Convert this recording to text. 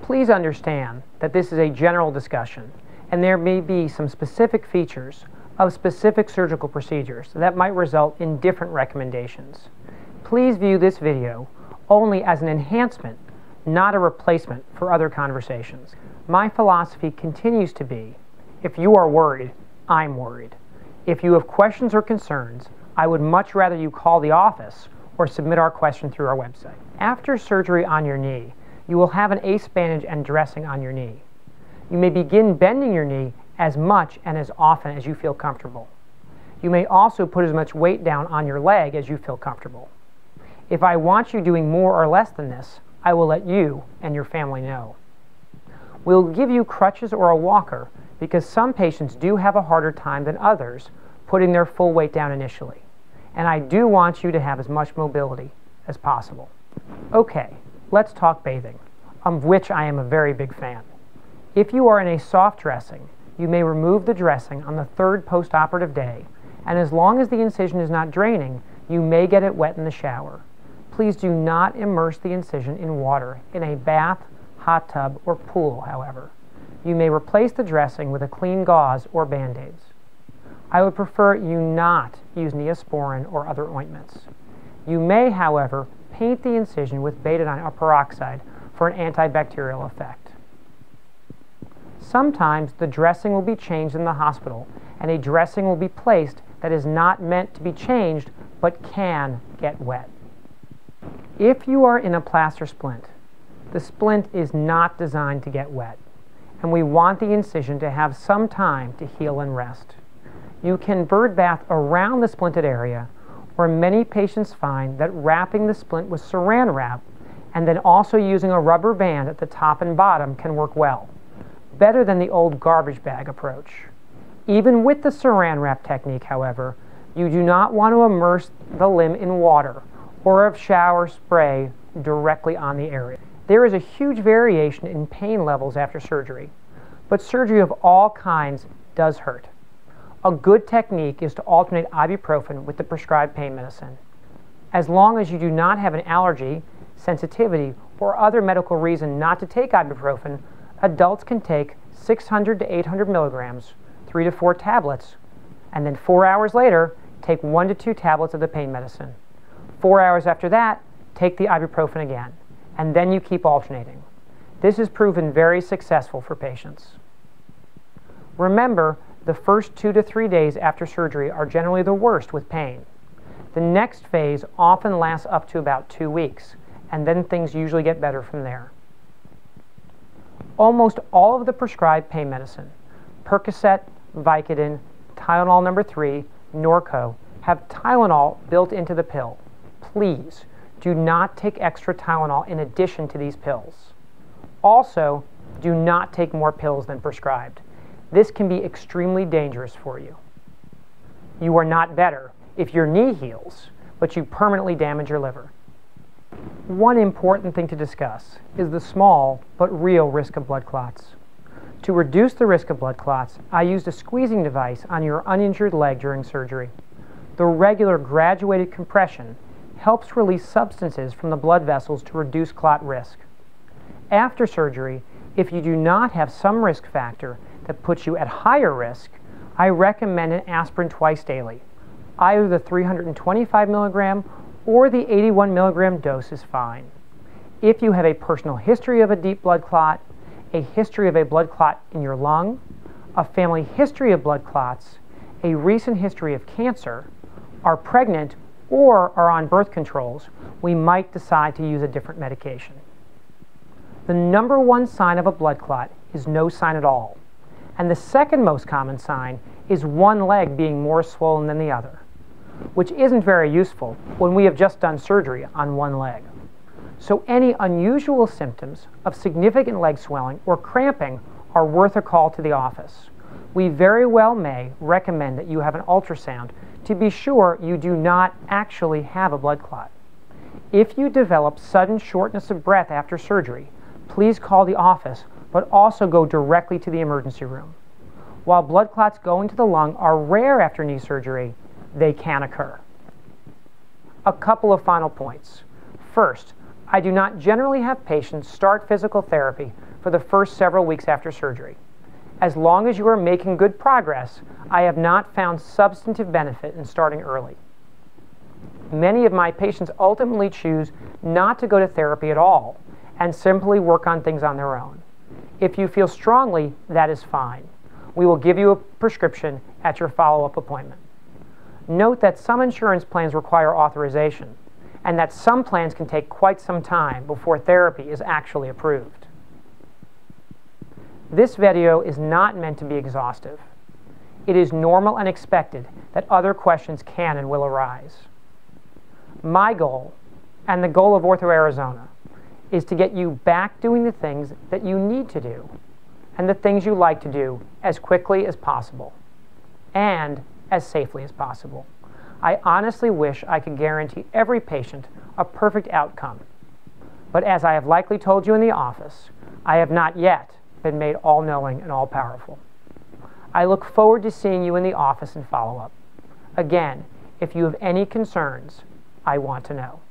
Please understand that this is a general discussion, and there may be some specific features of specific surgical procedures that might result in different recommendations. Please view this video only as an enhancement, not a replacement for other conversations. My philosophy continues to be, if you are worried, I'm worried. If you have questions or concerns, I would much rather you call the office or submit our question through our website. After surgery on your knee, you will have an ACE bandage and dressing on your knee. You may begin bending your knee as much and as often as you feel comfortable. You may also put as much weight down on your leg as you feel comfortable. If I want you doing more or less than this, I will let you and your family know. We'll give you crutches or a walker because some patients do have a harder time than others putting their full weight down initially. And I do want you to have as much mobility as possible. Okay, let's talk bathing, of which I am a very big fan. If you are in a soft dressing, you may remove the dressing on the third post-operative day, and as long as the incision is not draining, you may get it wet in the shower. Please do not immerse the incision in water in a bath, hot tub, or pool, however. You may replace the dressing with a clean gauze or Band-Aids. I would prefer you not use Neosporin or other ointments. You may, however, paint the incision with betadine or peroxide for an antibacterial effect. Sometimes the dressing will be changed in the hospital, and a dressing will be placed that is not meant to be changed but can get wet. If you are in a plaster splint, the splint is not designed to get wet, and we want the incision to have some time to heal and rest. You can bird bath around the splinted area, or many patients find that wrapping the splint with saran wrap and then also using a rubber band at the top and bottom can work well, better than the old garbage bag approach. Even with the saran wrap technique, however, you do not want to immerse the limb in water or of shower spray directly on the area. There is a huge variation in pain levels after surgery, but surgery of all kinds does hurt. A good technique is to alternate ibuprofen with the prescribed pain medicine. As long as you do not have an allergy, sensitivity, or other medical reason not to take ibuprofen, adults can take 600 to 800 milligrams, 3 to 4 tablets, and then 4 hours later, take 1 to 2 tablets of the pain medicine. 4 hours after that, take the ibuprofen again, and then you keep alternating. This has proven very successful for patients. Remember, the first 2 to 3 days after surgery are generally the worst with pain. The next phase often lasts up to about 2 weeks, and then things usually get better from there. Almost all of the prescribed pain medicine, Percocet, Vicodin, Tylenol No. 3, Norco, have Tylenol built into the pill. Please do not take extra Tylenol in addition to these pills. Also, do not take more pills than prescribed. This can be extremely dangerous for you. You are not better if your knee heals, but you permanently damage your liver. One important thing to discuss is the small but real risk of blood clots. To reduce the risk of blood clots, I used a squeezing device on your uninjured leg during surgery. The regular graduated compression helps release substances from the blood vessels to reduce clot risk. After surgery, if you do not have some risk factor that puts you at higher risk, I recommend an aspirin twice daily. Either the 325 milligram or the 81 milligram dose is fine. If you have a personal history of a deep blood clot, a history of a blood clot in your lung, a family history of blood clots, a recent history of cancer, are pregnant, or are on birth controls, we might decide to use a different medication. The number one sign of a blood clot is no sign at all. And the second most common sign is one leg being more swollen than the other, which isn't very useful when we have just done surgery on one leg. So any unusual symptoms of significant leg swelling or cramping are worth a call to the office. We very well may recommend that you have an ultrasound to be sure you do not actually have a blood clot. If you develop sudden shortness of breath after surgery, please call the office, but also go directly to the emergency room. While blood clots going to the lung are rare after knee surgery, they can occur. A couple of final points. First, I do not generally have patients start physical therapy for the first several weeks after surgery. As long as you are making good progress, I have not found substantive benefit in starting early. Many of my patients ultimately choose not to go to therapy at all and simply work on things on their own. If you feel strongly, that is fine. We will give you a prescription at your follow-up appointment. Note that some insurance plans require authorization, and that some plans can take quite some time before therapy is actually approved. This video is not meant to be exhaustive. It is normal and expected that other questions can and will arise. My goal, and the goal of OrthoArizona, is to get you back doing the things that you need to do and the things you like to do as quickly as possible and as safely as possible. I honestly wish I could guarantee every patient a perfect outcome, but as I have likely told you in the office, I have not yet been made all-knowing and all-powerful. I look forward to seeing you in the office and follow-up. Again, if you have any concerns, I want to know.